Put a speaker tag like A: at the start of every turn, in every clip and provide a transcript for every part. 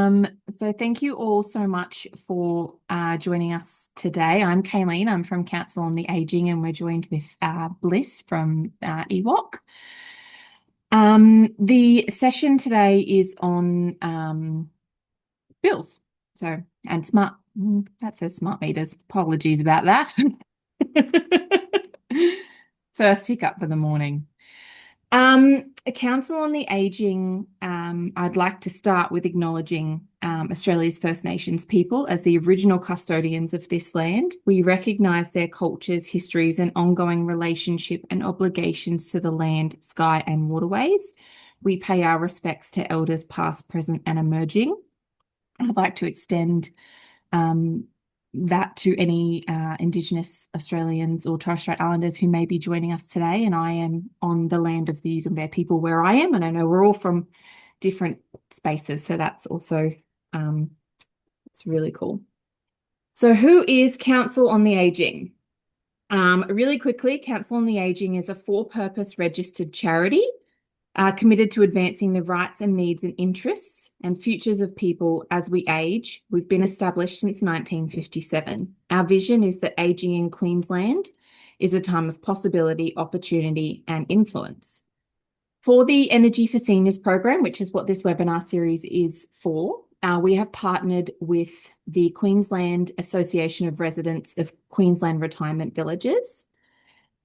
A: So thank you all so much for joining us today. I'm Kayleen. I'm from Council on the Ageing, and we're joined with Bliss from EWOC. The session today is on bills. And smart, that says smart meters. Apologies about that. First hiccup for the morning. Council on the Ageing, I'd like to start with acknowledging Australia's First Nations people as the original custodians of this land. We recognise their cultures, histories, and ongoing relationship and obligations to the land, sky, and waterways. We pay our respects to elders past, present, and emerging. I'd like to extend that to any Indigenous Australians or Torres Strait Islanders who may be joining us today. And I am on the land of the Yugambeh people where I am, and I know we're all from different spaces, so that's also it's really cool. So who is Council on the Ageing? Really quickly, Council on the Ageing is a for-purpose registered charity committed to advancing the rights and needs and interests and futures of people as we age. We've been established since 1957. Our vision is that ageing in Queensland is a time of possibility, opportunity, and influence. For the Energy4Seniors program, which is what this webinar series is for, we have partnered with the Queensland Association of Residents of Queensland Retirement Villages.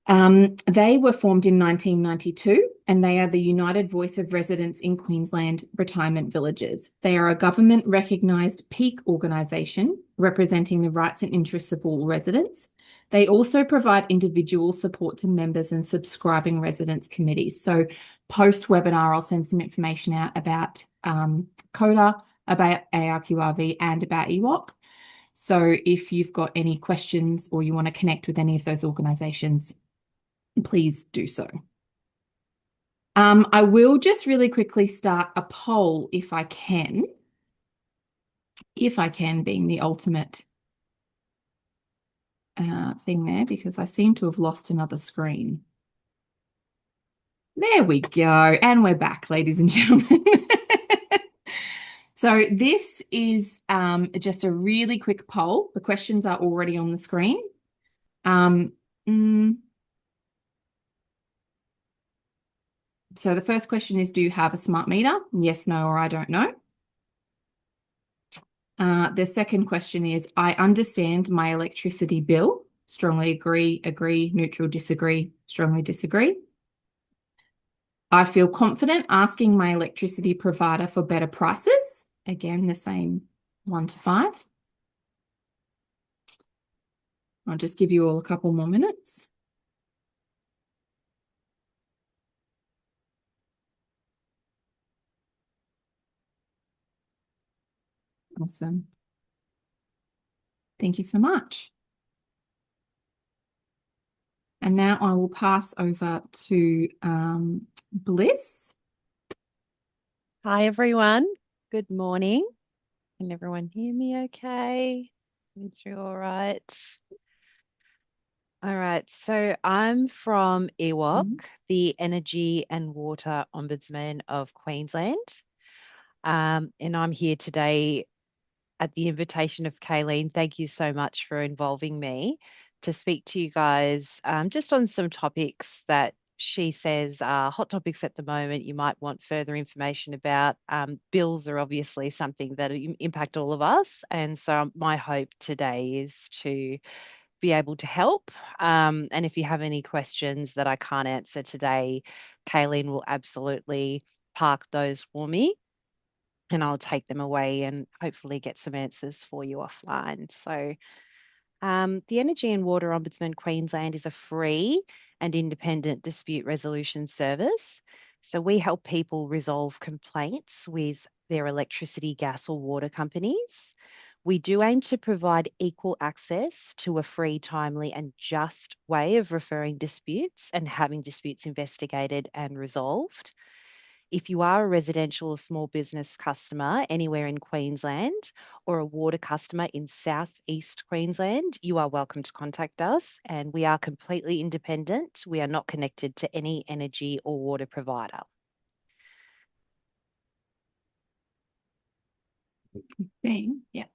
A: They were formed in 1992, and they are the united voice of residents in Queensland retirement villages. They are a government recognised peak organisation representing the rights and interests of all residents. They also provide individual support to members and subscribing residents committees. So post-webinar, I'll send some information out about CODA, about ARQRV, and about EWOC. So if you've got any questions or you want to connect with any of those organisations, please do so. I will just really quickly start a poll if I can. If I can, being the ultimate thing there, because I seem to have lost another screen. There we go. And we're back, ladies and gentlemen. So this is just a really quick poll. The questions are already on the screen. So the first question is, do you have a smart meter? Yes, no, or I don't know. The second question is, I understand my electricity bill. Strongly agree, agree, neutral, disagree, strongly disagree. I feel confident asking my electricity provider for better prices. Again, the same 1 to 5. I'll just give you all a couple more minutes. Awesome. Thank you so much. And now I will pass over to Bliss.
B: Hi, everyone. Good morning. Can everyone hear me okay? Coming through all right? All right, so I'm from EWOC, the Energy and Water Ombudsman of Queensland. And I'm here today at the invitation of Kayleen. Thank you so much for involving me to speak to you guys just on some topics that she says are hot topics at the moment you might want further information about. Bills are obviously something that impact all of us. And so my hope today is to be able to help. And if you have any questions that I can't answer today, Kayleen will absolutely park those for me, and I'll take them away and hopefully get some answers for you offline. So the Energy and Water Ombudsman Queensland is a free and independent dispute resolution service. So we help people resolve complaints with their electricity, gas, or water companies. We do aim to provide equal access to a free, timely, and just way of referring disputes and having disputes investigated and resolved. If you are a residential or small business customer anywhere in Queensland or a water customer in southeast Queensland, you are welcome to contact us, and we are completely independent. We are not connected to any energy or water provider.
A: Thing. Yeah.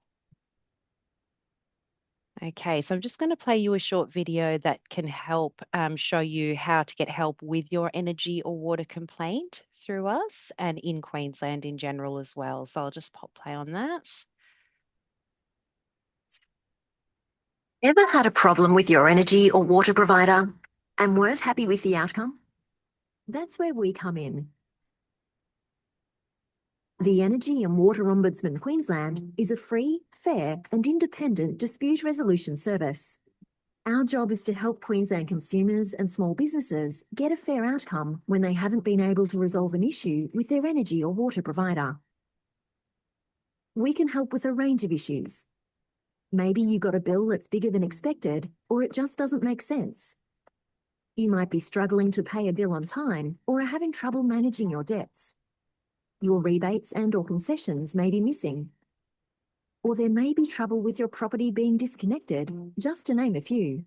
B: Okay, so I'm just going to play you a short video that can help show you how to get help with your energy or water complaint through us and in Queensland in general as well. So I'll just pop play on that.
C: Ever had a problem with your energy or water provider and weren't happy with the outcome? That's where we come in. The Energy and Water Ombudsman Queensland is a free, fair and independent dispute resolution service. Our job is to help Queensland consumers and small businesses get a fair outcome when they haven't been able to resolve an issue with their energy or water provider. We can help with a range of issues. Maybe you got a bill that's bigger than expected, or it just doesn't make sense. You might be struggling to pay a bill on time or are having trouble managing your debts. Your rebates and/or concessions may be missing. Or there may be trouble with your property being disconnected, just to name a few.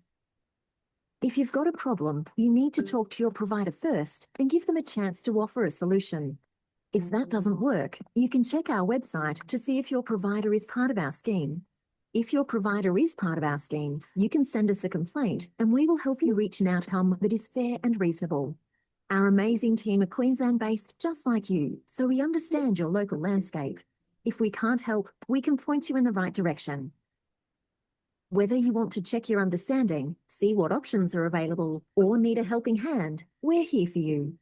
C: If you've got a problem, you need to talk to your provider first and give them a chance to offer a solution. If that doesn't work, you can check our website to see if your provider is part of our scheme. If your provider is part of our scheme, you can send us a complaint and we will help you reach an outcome that is fair and reasonable. Our amazing team are Queensland-based just like you, so we understand your local landscape. If we can't help, we can point you in the right direction. Whether you want to check your understanding, see what options are available, or need a helping hand, we're here for you.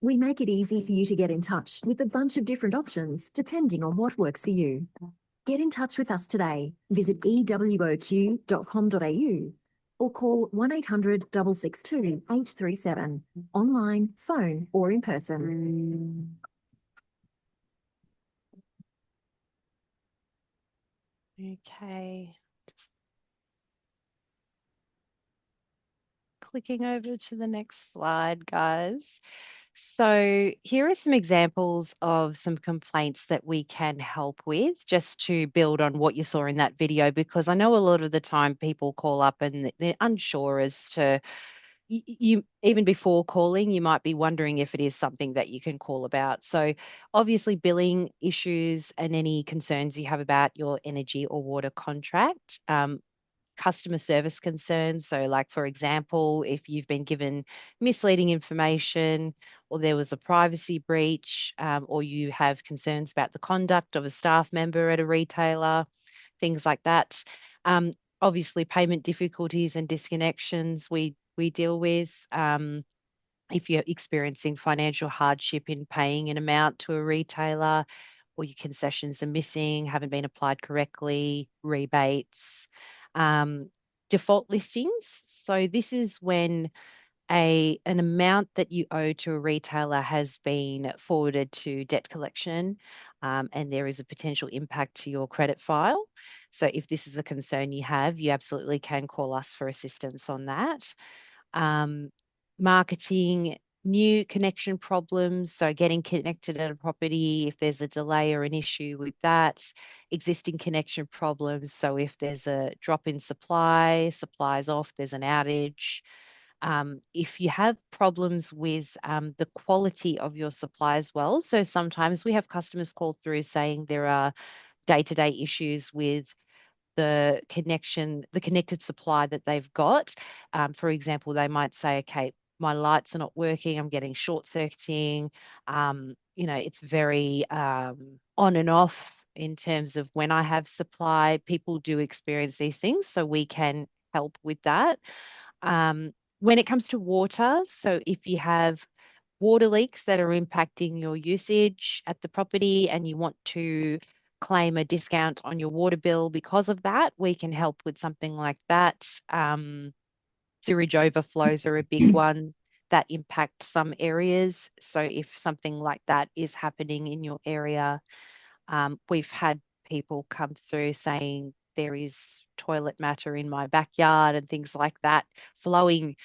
C: We make it easy for you to get in touch with a bunch of different options depending on what works for you. Get in touch with us today. Visit ewoq.com.au or call 1800 662 837, online, phone or in person.
B: Okay. Clicking over to the next slide, guys. So here are some examples of some complaints that we can help with, just to build on what you saw in that video, because I know a lot of the time people call up and they're unsure as to, you even before calling, you might be wondering if it is something that you can call about. So obviously billing issues and any concerns you have about your energy or water contract. Customer service concerns. So, like, for example, if you've been given misleading information or there was a privacy breach, or you have concerns about the conduct of a staff member at a retailer, things like that. Um, Obviously, payment difficulties and disconnections we deal with. If you're experiencing financial hardship in paying an amount to a retailer, or your concessions are missing, haven't been applied correctly, rebates, um, default listings. So this is when an amount that you owe to a retailer has been forwarded to debt collection, and there is a potential impact to your credit file. So if this is a concern you have, you absolutely can call us for assistance on that. um, Marketing, new connection problems, so getting connected at a property, if there's a delay or an issue with that, existing connection problems, so if there's a drop in supply, supplies off, there's an outage. If you have problems with the quality of your supply as well, so sometimes we have customers call through saying there are day-to-day issues with the connected supply that they've got. For example, they might say, okay, my lights are not working, I'm getting short circuiting. It's very on and off in terms of when I have supply. People do experience these things, so we can help with that. When it comes to water, so if you have water leaks that are impacting your usage at the property and you want to claim a discount on your water bill because of that, we can help with something like that. Sewage overflows are a big one that impact some areas. So if something like that is happening in your area, we've had people come through saying there is toilet matter in my backyard and things like that flowing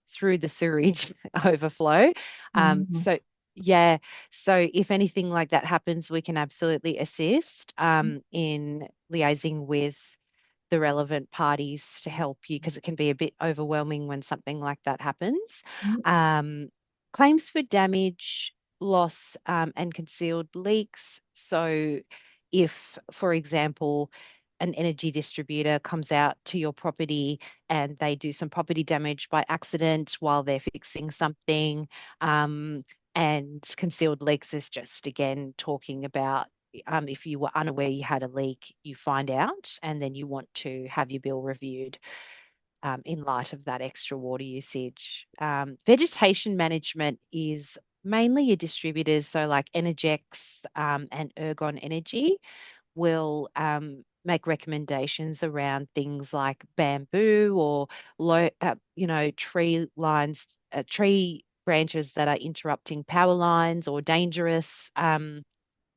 B: through the sewage overflow.
A: Mhm.
B: So yeah, so if anything like that happens, we can absolutely assist in liaising with the relevant parties to help you, because it can be a bit overwhelming when something like that happens. Um, Claims for damage, loss, and concealed leaks. So if, for example, an energy distributor comes out to your property and they do some property damage by accident while they're fixing something. And concealed leaks is just, again, talking about if you were unaware you had a leak, you find out, and then you want to have your bill reviewed in light of that extra water usage. Vegetation management is mainly your distributors, so like Energex and Ergon Energy will make recommendations around things like bamboo or low, tree lines, tree branches that are interrupting power lines or dangerous.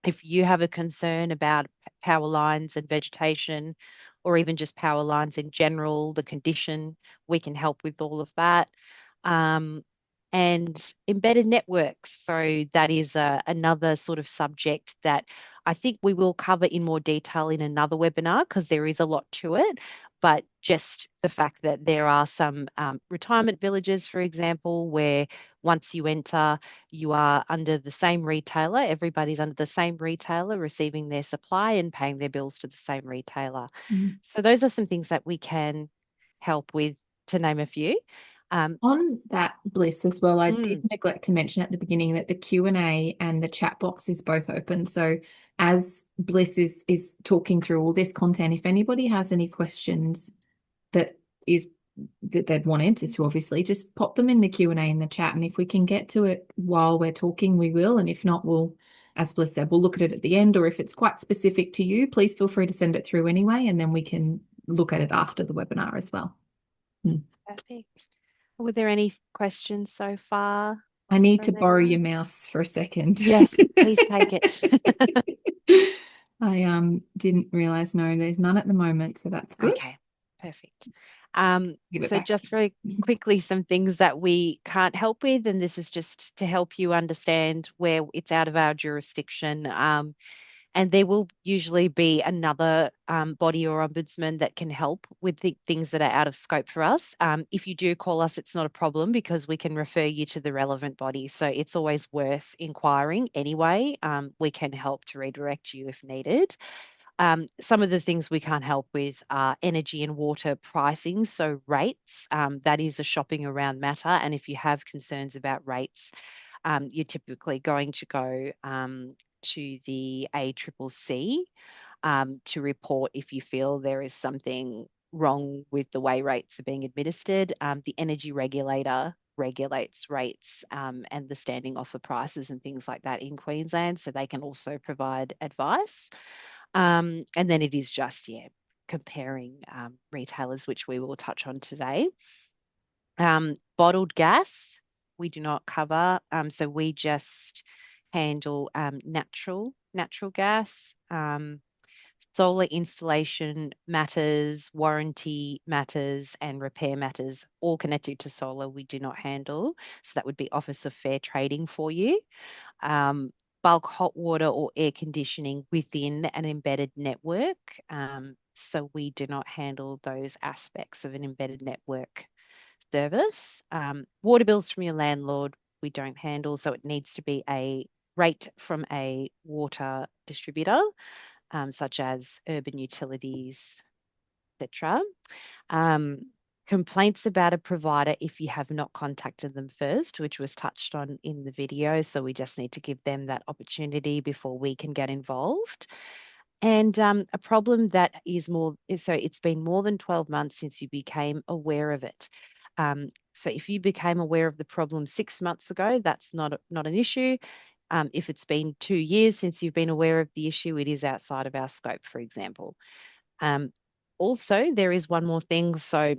B: If you have a concern about power lines and vegetation, or even just power lines in general, the condition, we can help with all of that. Um, and embedded networks. So that is another sort of subject that I think we will cover in more detail in another webinar because there is a lot to it. But just the fact that there are some retirement villages, for example, where once you enter, you are under the same retailer. Everybody's under the same retailer, receiving their supply and paying their bills to the same retailer. So those are some things that we can help with, to name a few.
A: On that, Bliss, as well, I did neglect to mention at the beginning that the Q&A and the chat box is both open. So as Bliss is talking through all this content, if anybody has any questions that they'd want answers to, obviously, just pop them in the Q&A in the chat. And if we can get to it while we're talking, we will. And if not, we'll, as Bliss said, we'll look at it at the end. Or if it's quite specific to you, please feel free to send it through anyway, and then we can look at it after the webinar as well.
B: Perfect. Were there any questions so far?
A: I need to borrow your mouse for a second.
B: Yes, please take it.
A: I didn't realize, no, there's none at the moment, so that's good.
B: Okay, perfect. So just very quickly, some things that we can't help with, and this is just to help you understand where it's out of our jurisdiction. And there will usually be another body or ombudsman that can help with the things that are out of scope for us. If you do call us, it's not a problem because we can refer you to the relevant body. So it's always worth inquiring anyway. We can help to redirect you if needed. Some of the things we can't help with are energy and water pricing, so rates. That is a shopping around matter. And if you have concerns about rates, you're typically going to go to the ACCC to report if you feel there is something wrong with the way rates are being administered. The energy regulator regulates rates and the standing offer prices and things like that in Queensland, so they can also provide advice. And then it is just, comparing retailers, which we will touch on today. Bottled gas, we do not cover. So we just handle natural gas. Solar installation matters, warranty matters, and repair matters, all connected to solar, we do not handle. So that would be Office of Fair Trading for you. Bulk hot water or air conditioning within an embedded network. So we do not handle those aspects of an embedded network service. Water bills from your landlord, we don't handle. So it needs to be a rate from a water distributor, such as Urban Utilities, etc. Complaints about a provider if you have not contacted them first, which was touched on in the video. So we just need to give them that opportunity before we can get involved. And a problem that is so it's been more than 12 months since you became aware of it. So if you became aware of the problem 6 months ago, that's not an issue. If it's been 2 years since you've been aware of the issue, it is outside of our scope, for example. Also, there is one more thing. So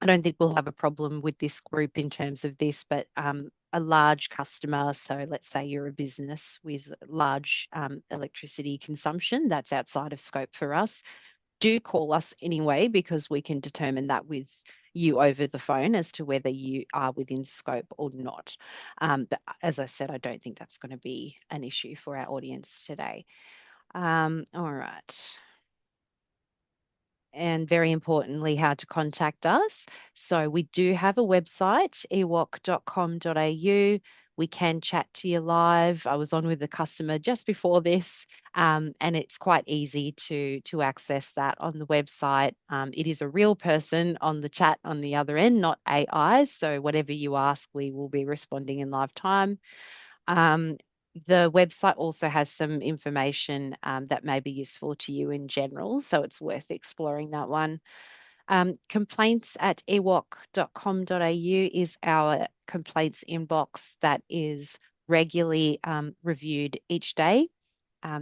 B: I don't think we'll have a problem with this group in terms of this, but a large customer, so let's say you're a business with large electricity consumption, that's outside of scope for us. Do call us anyway, because we can determine that with you over the phone as to whether you are within scope or not. But as I said, I don't think that's going to be an issue for our audience today. All right. And very importantly, how to contact us. So we do have a website, ewoc.com.au. We can chat to you live. I was on with the customer just before this, and it's quite easy to access that on the website. It is a real person on the chat on the other end, not AI. So whatever you ask, we will be responding in live time. The website also has some information that may be useful to you in general, so it's worth exploring that one. Complaints at ewoc.com.au is our complaints inbox that is regularly reviewed each day.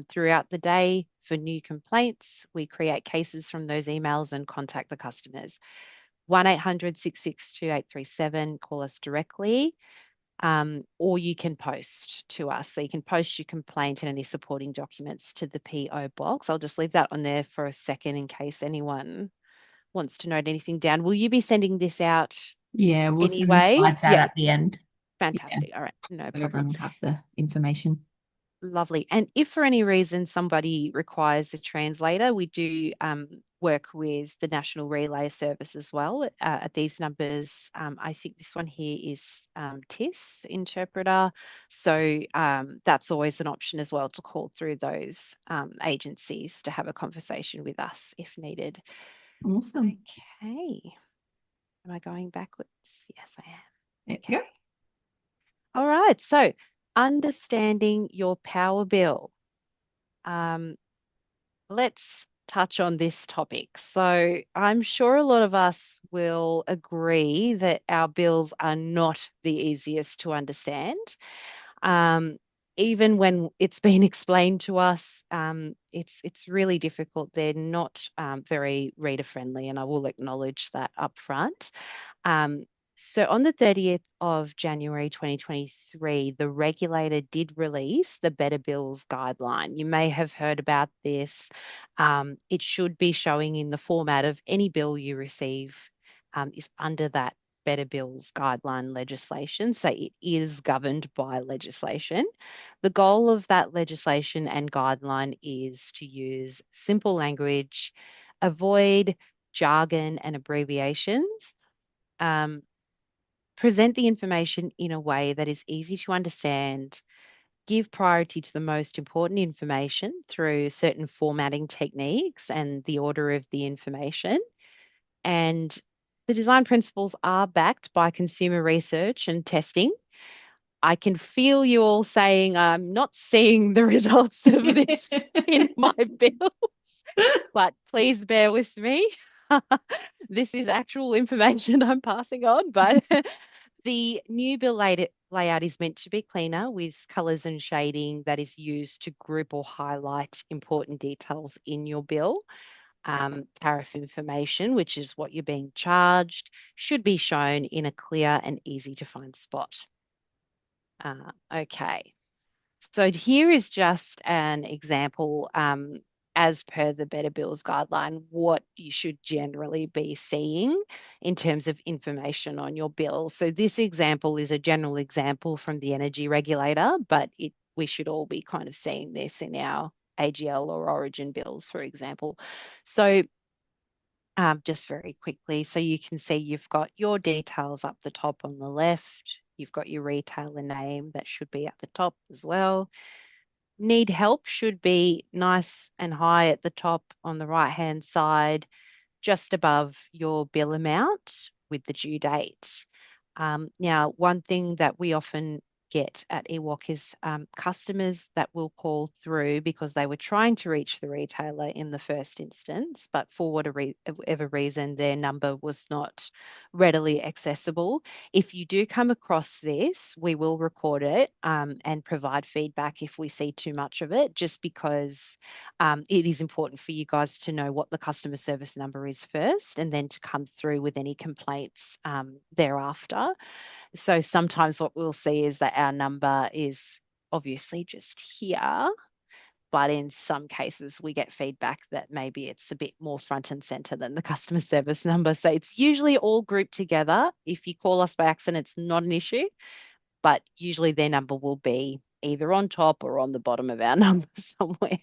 B: Throughout the day for new complaints, we create cases from those emails and contact the customers. 1-800-662-837, call us directly, or you can post to us. So you can post your complaint and any supporting documents to the PO box. I'll just leave that on there for a second in case anyone wants to note anything down. Will you be sending this out
A: Yeah, we'll send the
B: anyway?
A: slides out
B: Yeah,
A: at the end.
B: fantastic. All right, no
A: So
B: problem.
A: everyone will have the information.
B: Lovely. And if for any reason somebody requires a translator, we do work with the National Relay Service as well at these numbers. I think this one here is TIS interpreter. So that's always an option as well to call through those agencies to have a conversation with us if needed.
A: Awesome.
B: Okay. Am I going backwards? Yes, I am.
A: There
B: Okay.
A: you go.
B: All right. So understanding your power bill. Let's touch on this topic. So I'm sure a lot of us will agree that our bills are not the easiest to understand. Um, Even when it's been explained to us, it's really difficult. They're not very reader friendly, and I will acknowledge that up front. Um, so on the 30th of January 2023, the regulator did release the Better Bills guideline. You may have heard about this. It should be showing in the format of any bill you receive is under that Better Bills guideline legislation. So it is governed by legislation. The goal of that legislation and guideline is to use simple language, avoid jargon and abbreviations, um, present the information in a way that is easy to understand, give priority to the most important information through certain formatting techniques and the order of the information. And the design principles are backed by consumer research and testing. I can feel you all saying, I'm not seeing the results of this in my bills, but please bear with me. This is actual information I'm passing on, but the new bill layout is meant to be cleaner with colours and shading that is used to group or highlight important details in your bill. Tariff information, which is what you're being charged, should be shown in a clear and easy to find spot. Okay, so here is just an example, as per the Better Bills guideline, what you should generally be seeing in terms of information on your bill. So this example is a general example from the energy regulator, but we should all be kind of seeing this in our AGL or Origin bills, for example. So just very quickly, so you can see you've got your details up the top on the left. You've got your retailer name that should be at the top as well. Need help should be nice and high at the top on the right-hand side, just above your bill amount with the due date. Now, one thing that we often get at EWOC is customers that will call through because they were trying to reach the retailer in the first instance, but for whatever reason, their number was not readily accessible. If you do come across this, we will record it and provide feedback if we see too much of it, just because it is important for you guys to know what the customer service number is first and then to come through with any complaints thereafter. So sometimes what we'll see is that our number is obviously just here, but in some cases we get feedback that maybe it's a bit more front and center than the customer service number. So it's usually all grouped together. If you call us by accident, it's not an issue, but usually their number will be either on top or on the bottom of our number somewhere.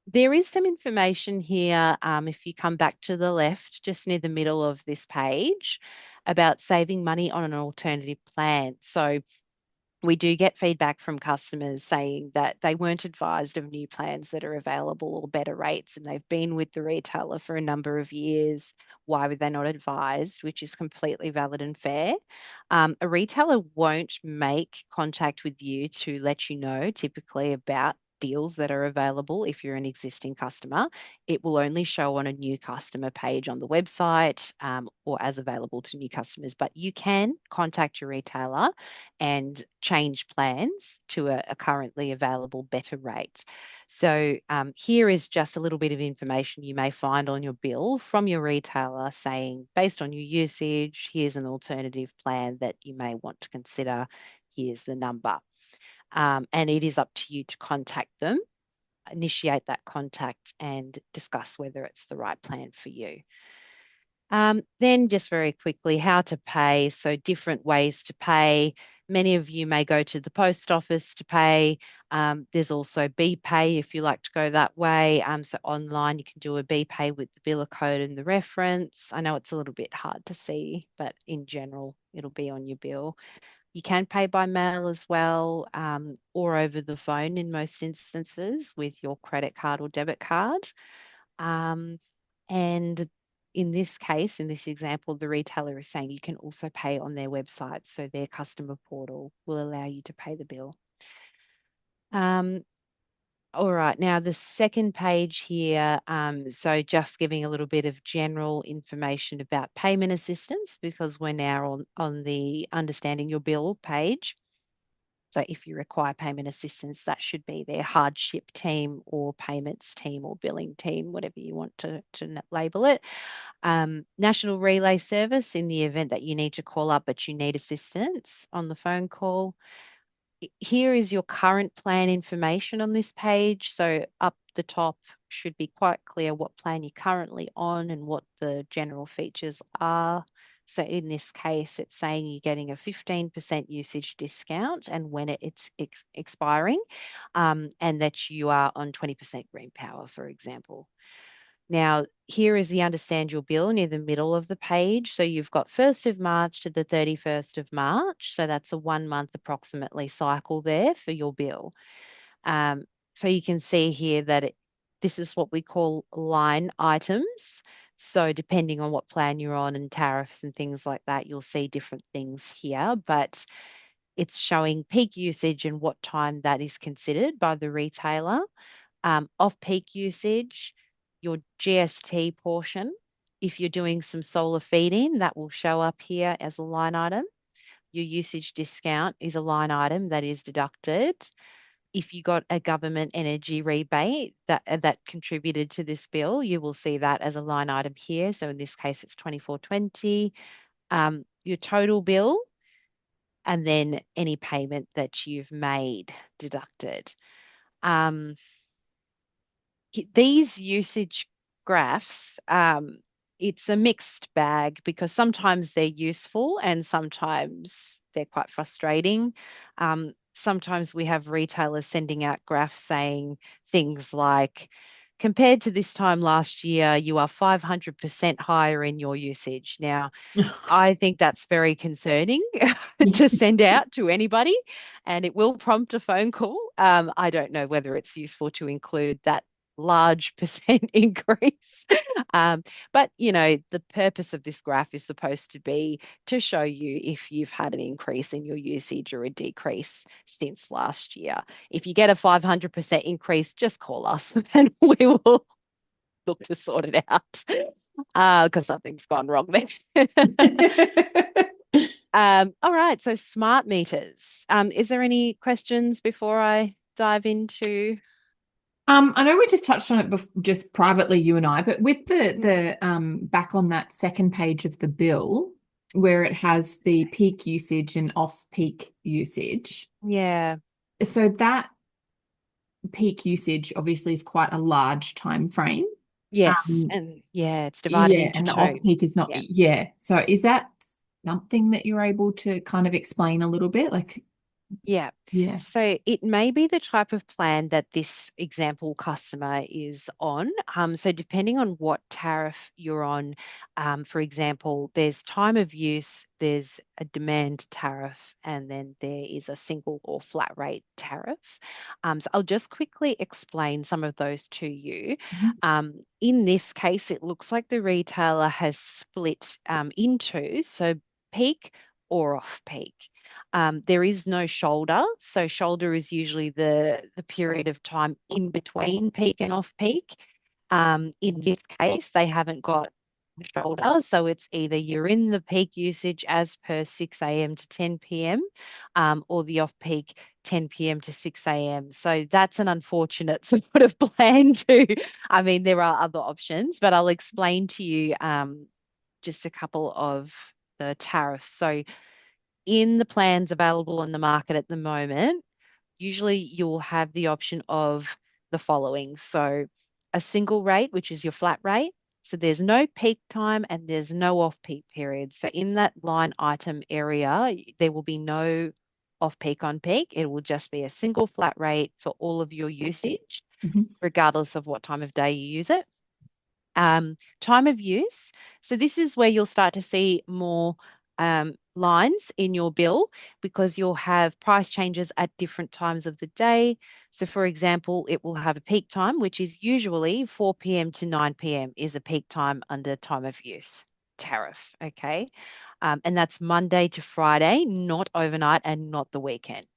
B: There is some information here, if you come back to the left, just near the middle of this page. about saving money on an alternative plan. So we do get feedback from customers saying that they weren't advised of new plans that are available or better rates, and they've been with the retailer for a number of years. Why were they not advised? Which is completely valid and fair. A retailer won't make contact with you to let you know typically about deals that are available if you're an existing customer. It will only show on a new customer page on the website, or as available to new customers. But you can contact your retailer and change plans to a currently available better rate. So here is just a little bit of information you may find on your bill from your retailer saying, based on your usage, here's an alternative plan that you may want to consider. Here's the number. And it is up to you to contact them, initiate that contact, and discuss whether it's the right plan for you. Then just very quickly, how to pay. So different ways to pay. Many of you may go to the post office to pay. There's also BPay if you like to go that way. So online you can do a BPay with the biller code and the reference. I know it's a little bit hard to see, but in general, it'll be on your bill. You can pay by mail as well, or over the phone in most instances with your credit card or debit card. And in this case, in this example, the retailer is saying you can also pay on their website. So their customer portal will allow you to pay the bill. All right, now the second page here, so just giving a little bit of general information about payment assistance, because we're now on the understanding your bill page. So if you require payment assistance, that should be their hardship team or payments team or billing team, whatever you want to label it. National relay service in the event that you need to call up but you need assistance on the phone call. Here is your current plan information on this page. So up the top should be quite clear what plan you're currently on and what the general features are. So in this case, it's saying you're getting a 15% usage discount and when it's expiring, and that you are on 20% green power, for example. Now, here is the understand your bill near the middle of the page. So you've got 1st of March to the 31st of March. So that's a 1 month approximately cycle there for your bill. So you can see here that this is what we call line items. So depending on what plan you're on and tariffs and things like that, you'll see different things here, but it's showing peak usage and what time that is considered by the retailer. Off-peak usage, your GST portion. If you're doing some solar feed-in, that will show up here as a line item. Your usage discount is a line item that is deducted. If you got a government energy rebate that contributed to this bill, you will see that as a line item here. So in this case, it's 24.20. Your total bill, and then any payment that you've made deducted. These usage graphs, it's a mixed bag because sometimes they're useful and sometimes they're quite frustrating. Sometimes we have retailers sending out graphs saying things like, compared to this time last year, you are 500% higher in your usage. Now, I think that's very concerning to send out to anybody, and it will prompt a phone call. I don't know whether it's useful to include that large percent increase. But, the purpose of this graph is supposed to be to show you if you've had an increase in your usage or a decrease since last year. If you get a 500% increase, just call us and we will look to sort it out. Because something's gone wrong there. All right, so smart meters. Is there any questions before I dive into?
A: I know we just touched on it just privately, you and I, but with the back on that second page of the bill where it has the peak usage and off-peak usage.
B: Yeah.
A: So that peak usage obviously is quite a large time frame.
B: Yes, and it's divided into
A: and the
B: two.
A: off-peak is not. So is that something that you're able to kind of explain a little bit? Like,
B: Yeah.
A: Yeah.
B: So it may be the type of plan that this example customer is on. So depending on what tariff you're on, for example, there's time of use, there's a demand tariff, and then there is a single or flat rate tariff. So I'll just quickly explain some of those to you.
A: Mhm.
B: In this case, it looks like the retailer has split into so peak or off peak. There is no shoulder. So shoulder is usually the period of time in between peak and off peak. In this case, they haven't got a shoulder. So it's either you're in the peak usage as per 6 a.m. to 10 p.m. Or the off peak 10 p.m. to 6 a.m. So that's an unfortunate sort of plan too. I mean, there are other options, but I'll explain to you just a couple of the tariffs. So in the plans available on the market at the moment, usually you'll have the option of the following. So a single rate, which is your flat rate. So there's no peak time and there's no off-peak period. So in that line item area, there will be no off-peak on peak. It will just be a single flat rate for all of your usage,
A: Mhm.
B: regardless of what time of day you use it. Time of use. So this is where you'll start to see more lines in your bill because you'll have price changes at different times of the day. So for example, it will have a peak time, which is usually 4 p.m. to 9 p.m. is a peak time under time of use tariff. Okay. And that's Monday to Friday, not overnight and not the weekend.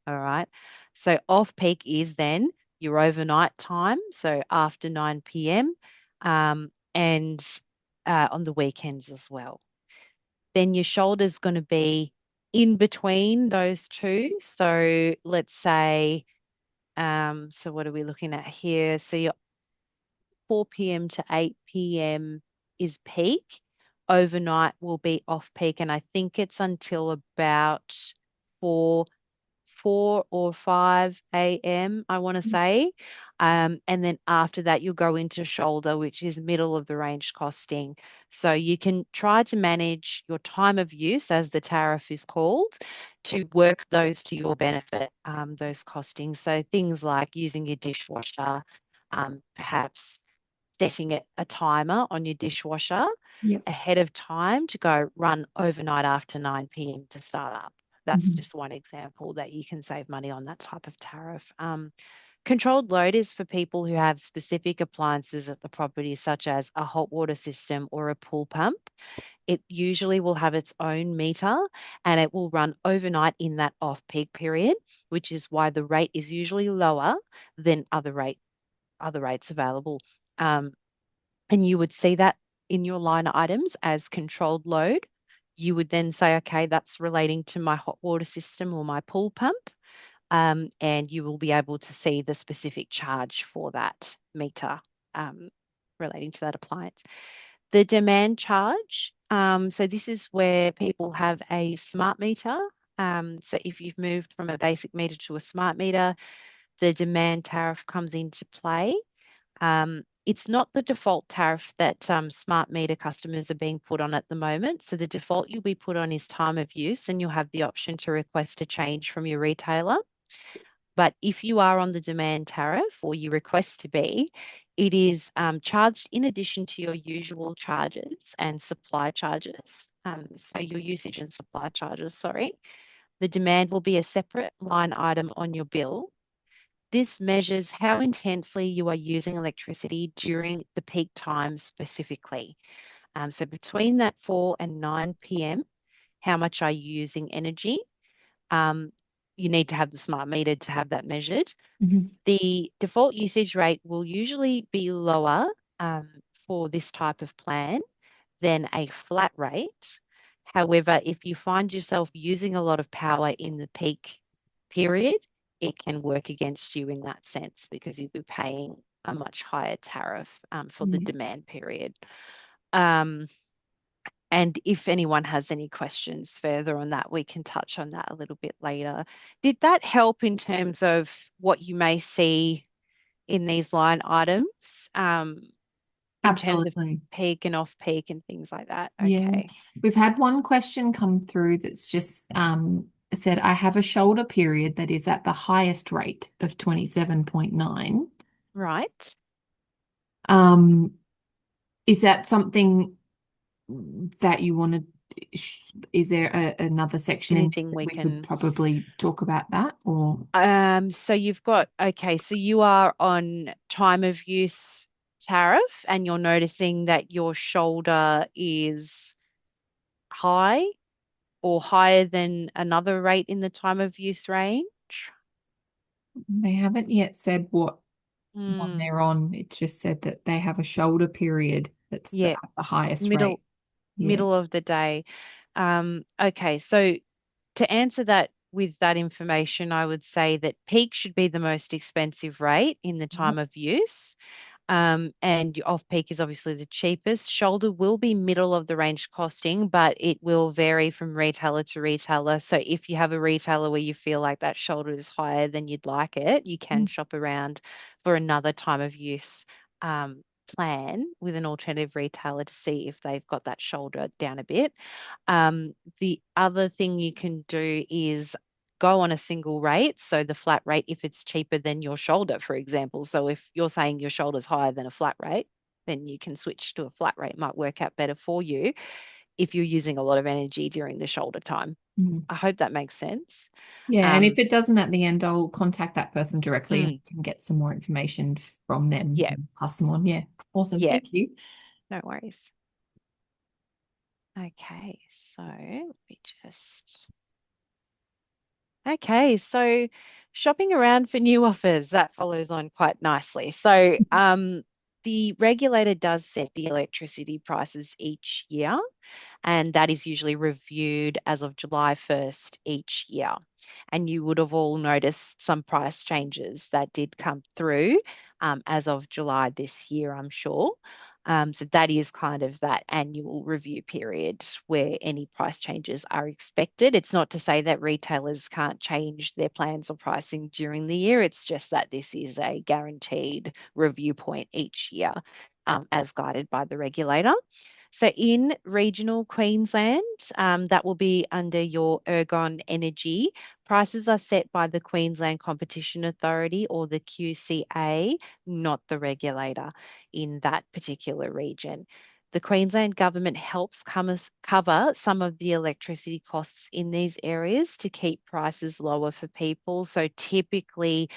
B: All right. So off peak is then your overnight time. So after 9 p.m. And on the weekends as well. Then your shoulder's going to be in between those two. So let's say, so what are we looking at here? So your 4 p.m. to 8 p.m. is peak. Overnight will be off peak, and I think it's until about 4 4 or 5 a.m., I want to say. And then after that, you'll go into shoulder, which is middle of the range costing. So you can try to manage your time of use, as the tariff is called, to work those to your benefit, those costings. So things like using your dishwasher, perhaps setting it a timer on your dishwasher
A: Yep.
B: ahead of time to go run overnight after 9 p.m. to start up. That's
A: Mhm.
B: just one example that you can save money on that type of tariff. Controlled load is for people who have specific appliances at the property, such as a hot water system or a pool pump. It usually will have its own meter and it will run overnight in that off-peak period, which is why the rate is usually lower than other rates available. Um, and you would see that in your line items as controlled load. You would then say, okay, that's relating to my hot water system or my pool pump. And you will be able to see the specific charge for that meter relating to that appliance. The demand charge. So this is where people have a smart meter. So if you've moved from a basic meter to a smart meter, the demand tariff comes into play. It's not the default tariff that smart meter customers are being put on at the moment. So the default you'll be put on is time of use, and you'll have the option to request a change from your retailer. But if you are on the demand tariff or you request to be, it is charged in addition to your usual charges and supply charges. So your usage and supply charges, sorry. The demand will be a separate line item on your bill. This measures how intensely you are using electricity during the peak times specifically. So between that 4 and 9 p.m., how much are you using energy? Um, you need to have the smart meter to have that measured.
A: Mhm.
B: The default usage rate will usually be lower for this type of plan than a flat rate. However, if you find yourself using a lot of power in the peak period, it can work against you in that sense because you'll be paying a much higher tariff for the
A: Yeah.
B: demand period. Um, and if anyone has any questions further on that, we can touch on that a little bit later. Did that help in terms of what you may see in these line items, in terms of
A: Absolutely.
B: peak and off peak and things like that?
A: Yeah.
B: Okay.
A: We've had one question come through that's just it said, I have a shoulder period that is at the highest rate of 27.9.
B: Right.
A: Is that something that you wanted? Is there another section in this
B: Anything
A: that
B: we
A: we could
B: can.
A: probably talk about that? Or
B: So you've got, okay, so you are on time of use tariff and you're noticing that your shoulder is high or higher than another rate in the time of use range?
A: they haven't yet said what one
B: Mm,
A: they're on. It just said that they have a shoulder period that's
B: yeah,
A: at the highest rate.
B: middle
A: Yeah.
B: middle of the day. Okay, so to answer that with that information, I would say that peak should be the most expensive rate in the time of use. And your off-peak is obviously the cheapest. Shoulder will be middle of the range costing, but it will vary from retailer to retailer. So if you have a retailer where you feel like that shoulder is higher than you'd like it, you can shop around for another time of use plan with an alternative retailer to see if they've got that shoulder down a bit. The other thing you can do is go on a single rate. So the flat rate, if it's cheaper than your shoulder, for example. So if you're saying your shoulder's higher than a flat rate, then you can switch to a flat rate. Might work out better for you if you're using a lot of energy during the shoulder time.
A: Mhm.
B: I hope that makes sense.
A: Yeah, and if
B: Um,
A: it doesn't at the end, I'll contact that person directly and
B: mm,
A: can get some more information from them
B: yeah,
A: and pass them on. Yeah, awesome.
B: yeah,
A: Thank you.
B: no worries. Okay, so let me just. Okay, so shopping around for new offers, that follows on quite nicely. So, the regulator does set the electricity prices each year, and that is usually reviewed as of July 1st each year. And you would have all noticed some price changes that did come through as of July this year, I'm sure. So that is kind of that annual review period where any price changes are expected. It's not to say that retailers can't change their plans or pricing during the year. It's just that this is a guaranteed review point each year, as guided by the regulator. So in regional Queensland, that will be under your Ergon Energy. Prices are set by the Queensland Competition Authority or the QCA, not the regulator in that particular region. The Queensland government helps cover some of the electricity costs in these areas to keep prices lower for people. So typically,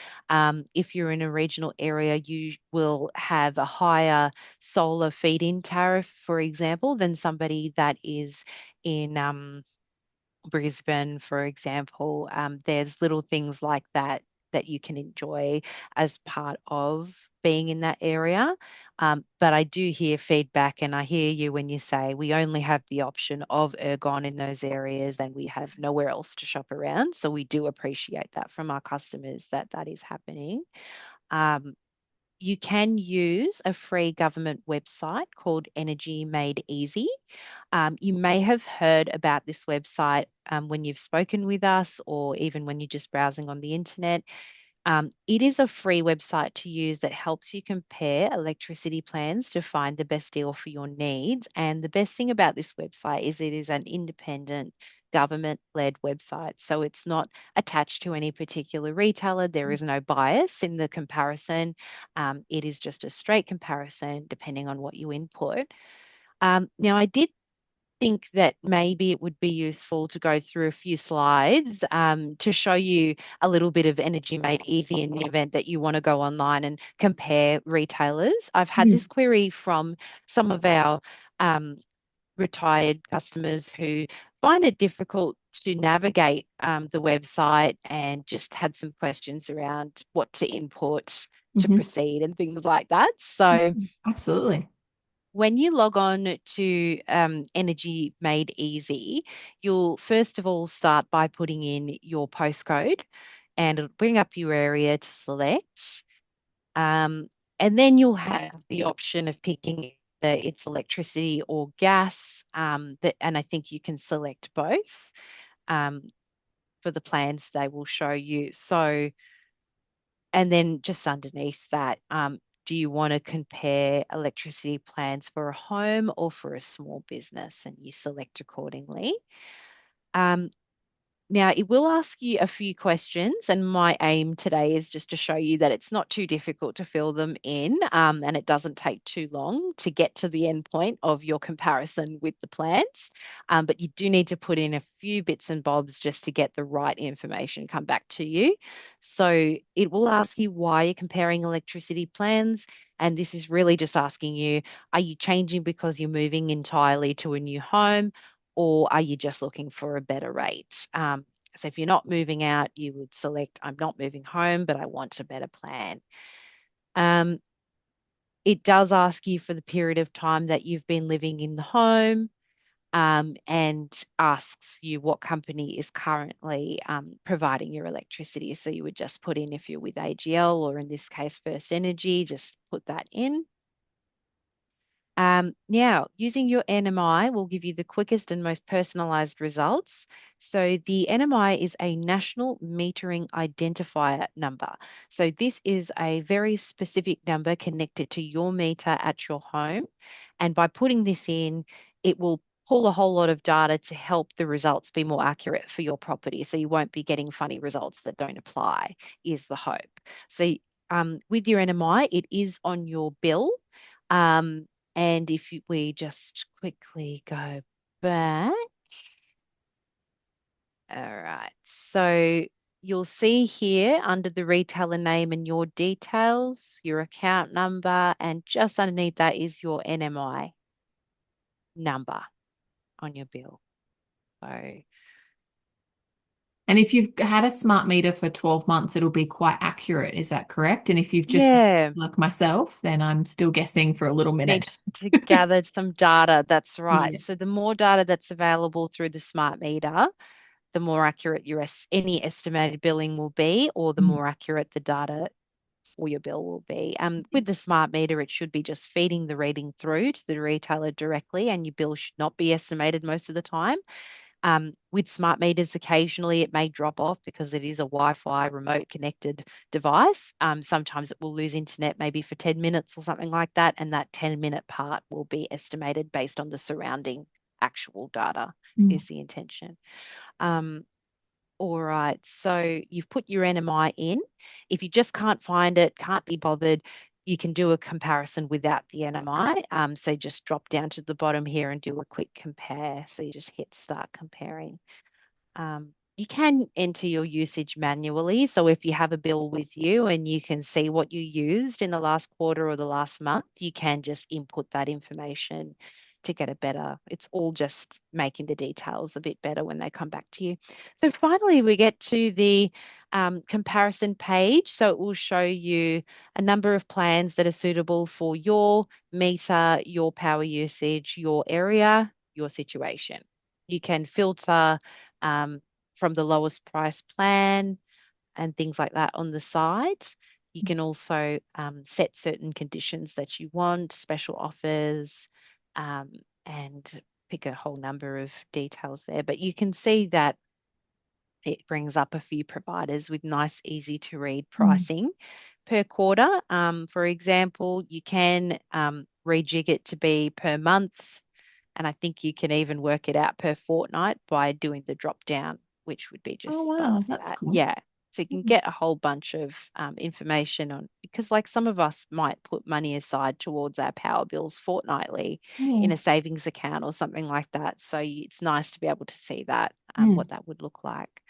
B: if you're in a regional area, you will have a higher solar feed-in tariff, for example, than somebody that is in Brisbane, for example. There's little things like that that you can enjoy as part of being in that area. But I do hear feedback, and I hear you when you say we only have the option of ergon in those areas and we have nowhere else to shop around. So we do appreciate that from our customers that that is happening. Um, you can use a free government website called Energy Made Easy. You may have heard about this website when you've spoken with us or even when you're just browsing on the internet. It is a free website to use that helps you compare electricity plans to find the best deal for your needs. And the best thing about this website is it is an independent government-led website. So it's not attached to any particular retailer. There is no bias in the comparison. It is just a straight comparison depending on what you input. Now, I did think that maybe it would be useful to go through a few slides to show you a little bit of Energy Made Easy in the event that you want to go online and compare retailers. I've had
A: Mm.
B: this query from some of our retired customers who find it difficult to navigate the website and just had some questions around what to input to
A: Mhm.
B: proceed and things like that. So
A: Absolutely.
B: when you log on to Energy Made Easy, you'll first of all start by putting in your postcode and it'll bring up your area to select. Um, and then you'll have the option of picking it's electricity or gas. And I think you can select both for the plans they will show you. So, and then just underneath that, do you want to compare electricity plans for a home or for a small business? And you select accordingly. Um, Now, it will ask you a few questions, and my aim today is just to show you that it's not too difficult to fill them in, and it doesn't take too long to get to the end point of your comparison with the plans. But you do need to put in a few bits and bobs just to get the right information come back to you. So it will ask you why you're comparing electricity plans, and this is really just asking you, are you changing because you're moving entirely to a new home? Or are you just looking for a better rate? So if you're not moving out, you would select, I'm not moving home, but I want a better plan. Um, it does ask you for the period of time that you've been living in the home, and asks you what company is currently providing your electricity. So you would just put in if you're with AGL, or in this case, First Energy, just put that in. Now, using your NMI will give you the quickest and most personalised results. So the NMI is a National Metering Identifier number. So this is a very specific number connected to your meter at your home. And by putting this in, it will pull a whole lot of data to help the results be more accurate for your property. So you won't be getting funny results that don't apply, is the hope. So with your NMI, it is on your bill. And if we just quickly go back, all right. So you'll see here under the retailer name and your details, your account number, and just underneath that is your NMI number on your bill. So
A: And if you've had a smart meter for 12 months, it'll be quite accurate. Is that correct? And if you've just,
B: yeah,
A: like myself, then I'm still guessing for a little minute.
B: needs to gather some data. That's right.
A: Yeah.
B: So the more data that's available through the smart meter, the more accurate any estimated billing will be, or the
A: Mm.
B: more accurate the data for your bill will be. With the smart meter, it should be just feeding the reading through to the retailer directly, and your bill should not be estimated most of the time. With smart meters, occasionally it may drop off because it is a Wi-Fi remote connected device. Sometimes it will lose internet maybe for 10 minutes or something like that, and that 10-minute part will be estimated based on the surrounding actual data,
A: Mm.
B: is the intention. All right, so you've put your NMI in. If you just can't find it, can't be bothered, you can do a comparison without the NMI. So just drop down to the bottom here and do a quick compare. So you just hit start comparing. You can enter your usage manually. So if you have a bill with you and you can see what you used in the last quarter or the last month, you can just input that information to get a better. It's all just making the details a bit better when they come back to you. So finally, we get to the comparison page. So it will show you a number of plans that are suitable for your meter, your power usage, your area, your situation. You can filter from the lowest price plan and things like that on the side. You can also set certain conditions that you want, special offers, and pick a whole number of details there. But you can see that it brings up a few providers with nice, easy to read pricing per quarter. For example, you can rejig it to be per month. And I think you can even work it out per fortnight by doing the drop down, which would be just
A: Oh, wow,
B: above
A: that's
B: that.
A: cool.
B: Yeah. So you can get a whole bunch of information on, because like some of us might put money aside towards our power bills fortnightly
A: Yeah.
B: in a savings account or something like that. So it's nice to be able to see that,
A: Mm.
B: what that would look like.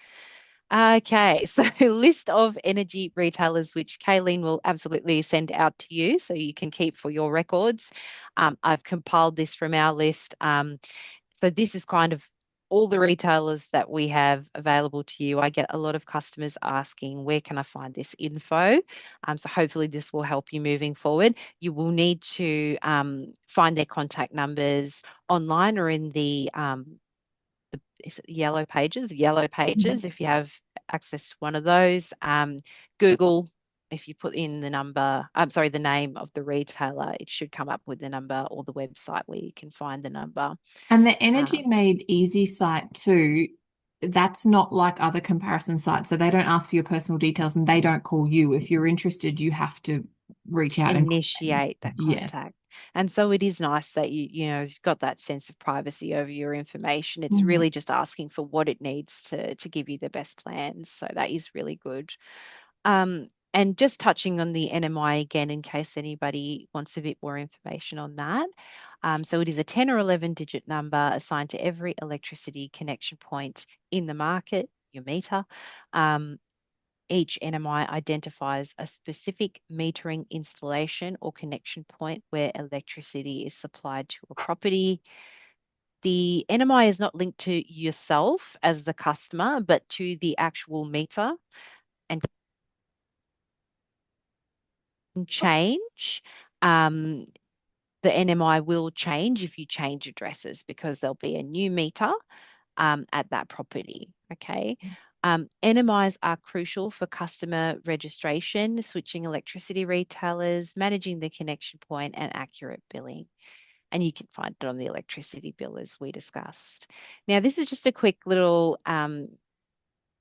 B: Okay, so list of energy retailers, which Kayleen will absolutely send out to you so you can keep for your records. I've compiled this from our list. So this is kind of all the retailers that we have available to you. I get a lot of customers asking, where can I find this info? So hopefully this will help you moving forward. You will need to find their contact numbers online or in the is it yellow pages? Yellow pages, if you have access to one of those. Google, if you put in the number, I'm sorry, the name of the retailer, it should come up with the number, or the website where you can find the number.
A: And the Energy
B: Um,
A: Made Easy site too, that's not like other comparison sites. So they don't ask for your personal details and they don't call you. If you're interested, you have to reach out and call them.
B: Initiate that
A: Yeah.
B: contact. And so it is nice that you've got that sense of privacy over your information. It's
A: Mhm.
B: really just asking for what it needs to give you the best plans. So that is really good. And just touching on the NMI again, in case anybody wants a bit more information on that. So it is a 10 or 11 digit number assigned to every electricity connection point in the market, your meter. Each NMI identifies a specific metering installation or connection point where electricity is supplied to a property. The NMI is not linked to yourself as the customer, but to the actual meter, and can change. The NMI will change if you change addresses because there'll be a new meter at that property. Okay. NMIs are crucial for customer registration, switching electricity retailers, managing the connection point, and accurate billing. And you can find it on the electricity bill as we discussed. Now, this is just a quick little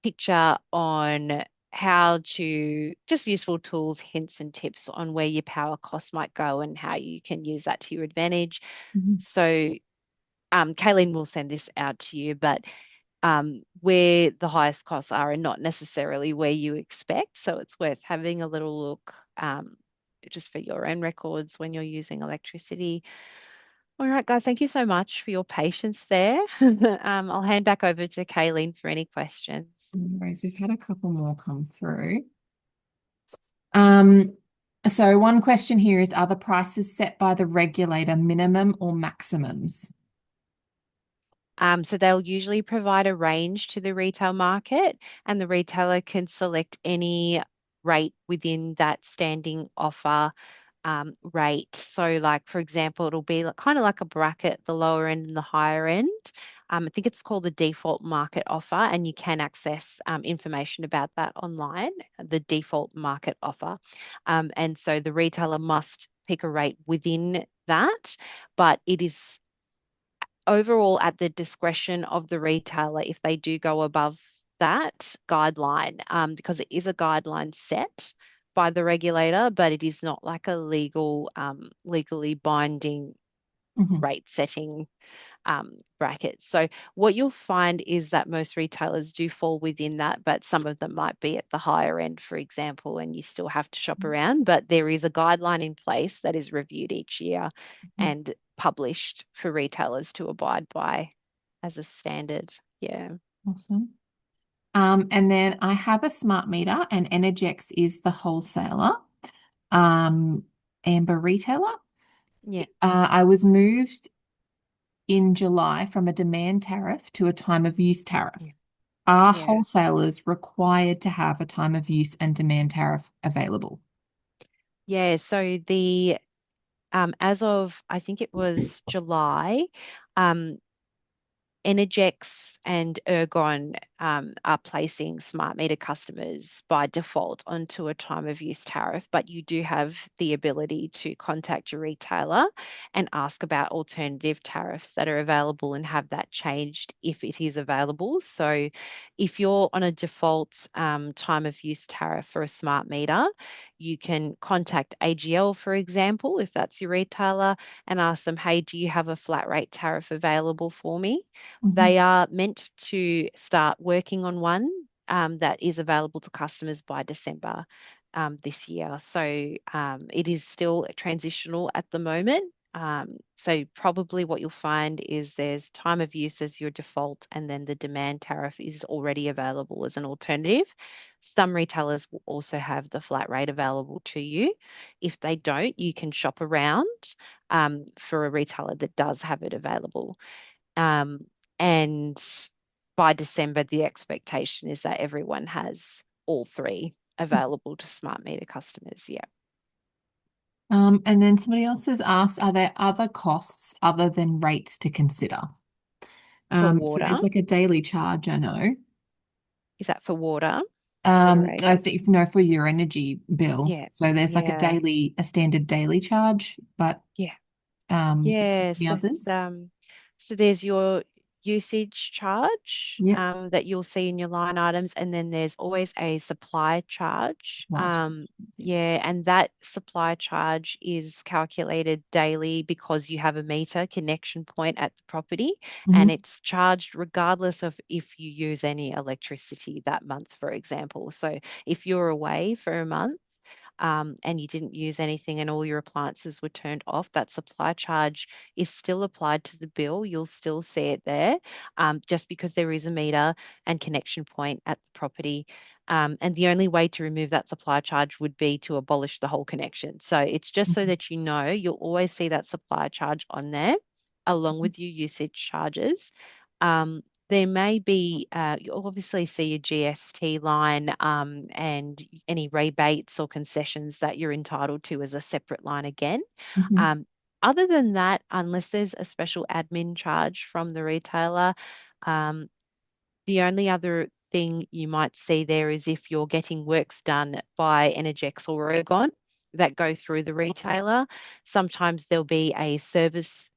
B: picture on how to just useful tools, hints, and tips on where your power costs might go and how you can use that to your advantage.
A: Mhm.
B: So, Kayleen will send this out to you, but where the highest costs are not necessarily where you expect. So it's worth having a little look just for your own records when you're using electricity. All right, guys, thank you so much for your patience there. I'll hand back over to Kayleen for any questions.
A: No worries. We've had a couple more come through. So one question here is, are the prices set by the regulator minimum or maximums?
B: So they'll usually provide a range to the retail market, and the retailer can select any rate within that standing offer rate. So, like for example, it'll be kind of like a bracket, the lower end and the higher end. I think it's called the default market offer, and you can access information about that online, the default market offer. And so the retailer must pick a rate within that, but it is overall at the discretion of the retailer if they do go above that guideline, because it is a guideline set by the regulator, but it is not like a legally binding
A: Mhm.
B: rate setting bracket. So what you'll find is that most retailers do fall within that, but some of them might be at the higher end, for example, and you still have to shop around. But there is a guideline in place that is reviewed each year and published for retailers to abide by as a standard. Yeah.
A: Awesome. And then I have a smart meter, and Energex is the wholesaler, Amber retailer.
B: Yeah.
A: I was moved in July from a demand tariff to a time of use tariff.
B: Yeah.
A: Are
B: Yeah.
A: wholesalers required to have a time of use and demand tariff available?
B: Yeah. So the as of I think it was July, um, Energex and Ergon are placing smart meter customers by default onto a time of use tariff, but you do have the ability to contact your retailer and ask about alternative tariffs that are available and have that changed if it is available. So if you're on a default time of use tariff for a smart meter, you can contact AGL, for example, if that's your retailer, and ask them, hey, do you have a flat rate tariff available for me?
A: Mhm.
B: They are meant to start working on one that is available to customers by December this year. So it is still transitional at the moment. So probably what you'll find is there's time of use as your default, and then the demand tariff is already available as an alternative. Some retailers will also have the flat rate available to you. If they don't, you can shop around for a retailer that does have it available. Um, and by December, the expectation is that everyone has all three available to smart meter customers. Yeah.
A: And then somebody else has asked, are there other costs other than rates to consider?
B: For
A: So
B: water,
A: there's like a daily charge, I know.
B: is that for water rate?
A: I think no, for your energy bill.
B: Yeah.
A: So there's like
B: Yeah.
A: a standard daily charge, but
B: Yeah.
A: is there
B: Yeah.
A: any
B: So,
A: others?
B: so there's your usage charge
A: Yeah.
B: that you'll see in your line items, and then there's always a supply charge.
A: Supply chain.
B: Yeah, and that supply charge is calculated daily because you have a meter connection point at the property, and
A: Mhm.
B: it's charged regardless of if you use any electricity that month, for example. So if you're away for a month, and you didn't use anything and all your appliances were turned off, that supply charge is still applied to the bill. You'll still see it there, just because there is a meter and connection point at the property. And the only way to remove that supply charge would be to abolish the whole connection. So it's just so
A: Mhm.
B: that you know, you'll always see that supply charge on there along with your usage charges. There may be, you'll obviously see your GST line, and any rebates or concessions that you're entitled to as a separate line again.
A: Mhm.
B: Um, Other than that, unless there's a special admin charge from the retailer, um, the only other thing you might see there is if you're getting works done by Energex or Ergon that go through the retailer. Sometimes there'll be a service.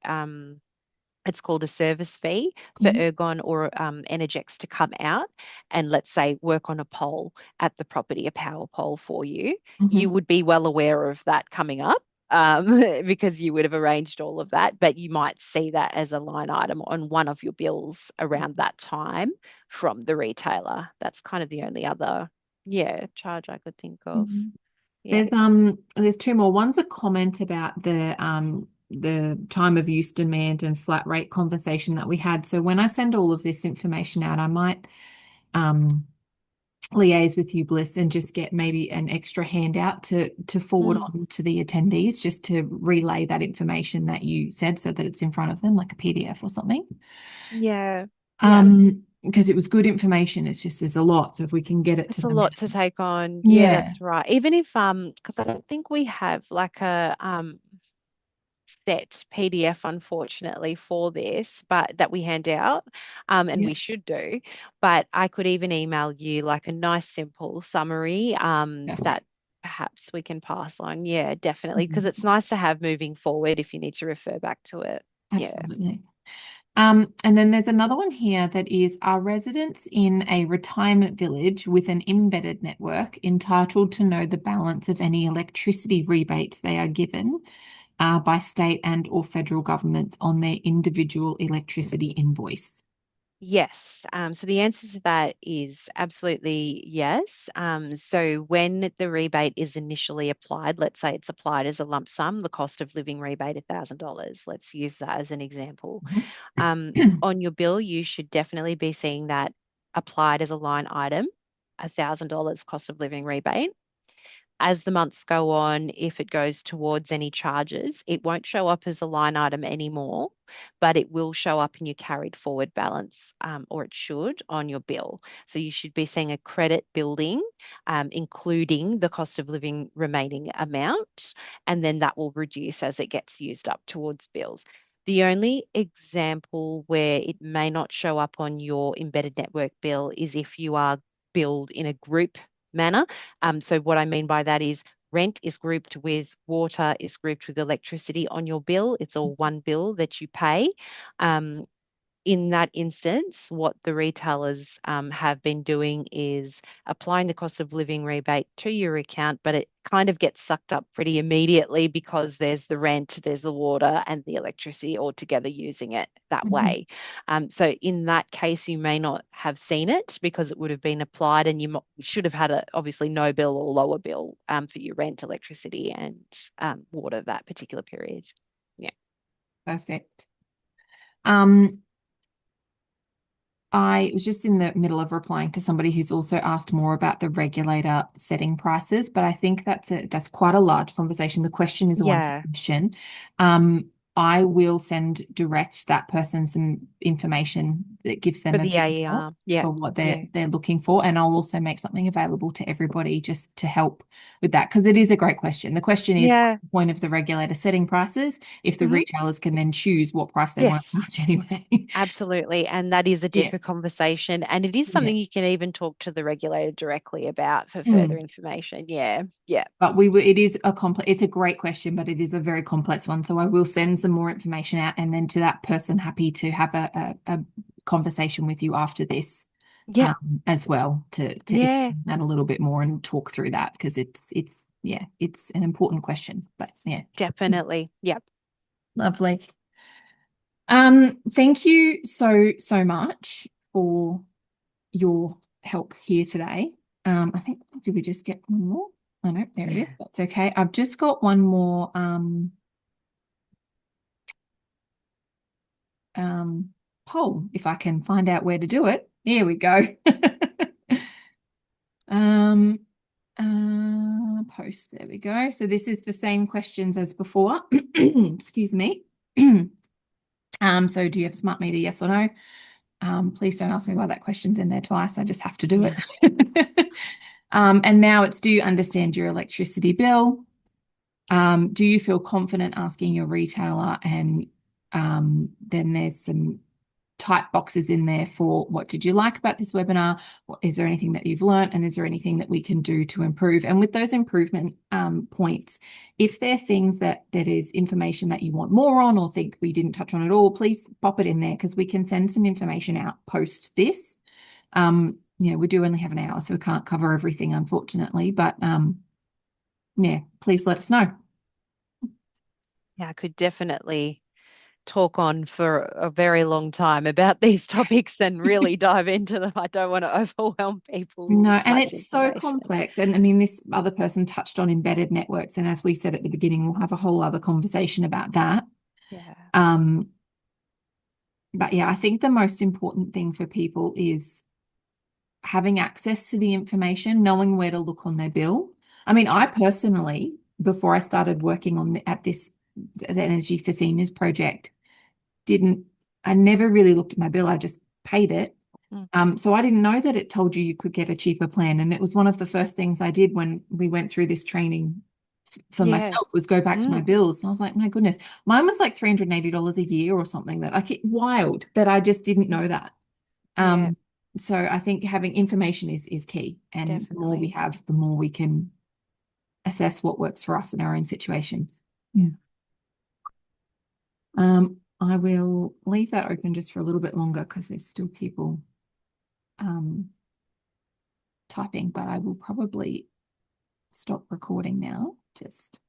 B: It's called a service fee for
A: Mhm.
B: Ergon or Energex to come out and, let's say, work on a pole at the property, a power pole for you. You
A: Mhm.
B: would be well aware of that coming up, because you would have arranged all of that, but you might see that as a line item on one of your bills around that time from the retailer. That's kind of the only other, yeah, charge I could think of.
A: Mhm.
B: Yeah.
A: There's two more. One's a comment about the time of use demand and flat rate conversation that we had. So when I send all of this information out, I might um liaise with you, Bliss, and just get maybe an extra handout to forward
B: Mm.
A: on to the attendees, just to relay that information that you said so that it's in front of them, like a PDF or something.
B: Yeah. Yeah.
A: Because it was good information. It's just there's a lot. So if we can get it to
B: It's a
A: them.
B: lot to take on. Yeah,
A: Yeah.
B: that's right. Even if because I don't think we have like a set PDF, unfortunately, for this, but that we hand out, and
A: Yeah.
B: we should do. But I could even email you like a nice simple summary,
A: Perfect.
B: that perhaps we can pass on. Yeah, definitely, because it's
A: Mhm.
B: nice to have moving forward if you need to refer back to it. Yeah.
A: Absolutely. And then there's another one here that is, are residents in a retirement village with an embedded network entitled to know the balance of any electricity rebates they are given by state and or federal governments on their individual electricity invoice?
B: Yes. So the answer to that is absolutely yes. So when the rebate is initially applied, let's say it's applied as a lump sum, the cost of living rebate, $1,000. Let's use that as an example.
A: Mhm.
B: On your bill, you should definitely be seeing that applied as a line item, $1,000 cost of living rebate. As the months go on, if it goes towards any charges, it won't show up as a line item anymore, but it will show up in your carried forward balance, or it should on your bill. So you should be seeing a credit building, including the cost of living remaining amount, and then that will reduce as it gets used up towards bills. The only example where it may not show up on your embedded network bill is if you are billed in a group manner. So what I mean by that is rent is grouped with water, is grouped with electricity on your bill. It's all one bill that you pay. Um, in that instance, what the retailers have been doing is applying the cost of living rebate to your account, but it kind of gets sucked up pretty immediately because there's the rent, there's the water, and the electricity all together using it that
A: Mhm.
B: way. So in that case, you may not have seen it because it would have been applied, and you should have had a obviously no bill or lower bill, for your rent, electricity, and water that particular period. Yeah.
A: Perfect. Um, I was just in the middle of replying to somebody who's also asked more about the regulator setting prices, but I think that's quite a large conversation. The question is a wonderful
B: Yeah.
A: question. I will send direct that person some information that gives
B: For
A: them a
B: the
A: bit more
B: AER. Yeah.
A: for what they're
B: Yeah.
A: they're looking for, and I'll also make something available to everybody just to help with that because it is a great question. The question is, what's
B: Yeah.
A: the point of the regulator setting prices if the
B: Hmm.
A: retailers can then choose what price they want to
B: Yes,
A: charge anyway?
B: absolutely. And that is a
A: Yeah,
B: deeper conversation. And it is
A: yeah.
B: something you can even talk to the regulator directly about for further
A: Mm.
B: information. Yeah. Yeah.
A: But we were, it is a complex, it's a great question, but it is a very complex one. So I will send some more information out and then to that person happy to have conversation with you after this
B: Yeah.
A: as well to
B: Yeah.
A: explain that a little bit more and talk through that, because it's an important question. But yeah,
B: Definitely. Yep.
A: lovely. Thank you so much for your help here today. I think, did we just get one more? Oh no, there it is. That's okay. I've just got one more poll, if I can find out where to do it. Here we go. Post, there we go. So this is the same questions as before. Excuse me. So do you have a smart meter, yes or no? Please don't ask me why that question's in there twice. I just have to do it. And now it's, do you understand your electricity bill? Do you feel confident asking your retailer? And then there's some type boxes in there for what did you like about this webinar? Is there anything that you've learned? And is there anything that we can do to improve? And with those improvement points, if there are things that is information that you want more on or think we didn't touch on at all, please pop it in there, because we can send some information out post this. We do only have an hour, so we can't cover everything, unfortunately, but please let us know.
B: Yeah, I could definitely talk on for a very long time about these topics and really dive into them. I don't want to overwhelm people with
A: No, and
B: much
A: it's so complex. And I mean, this other person touched on embedded networks. And as we said at the beginning, we'll have a whole other conversation about that.
B: Yeah.
A: But yeah, I think the most important thing for people is having access to the information, knowing where to look on their bill. I mean, I personally, before I started working on the Energy for Seniors project, I never really looked at my bill. I just paid it. So I didn't know that it told you could get a cheaper plan. And it was one of the first things I did when we went through this training for myself, was go back to my bills. And I was like, my goodness, mine was like $380 a year or something, that wild that I just didn't know that. So I think having information is key. And
B: Definitely.
A: the more we have, the more we can assess what works for us in our own situations. I will leave that open just for a little bit longer, because there's still people typing, but I will probably stop recording now. Just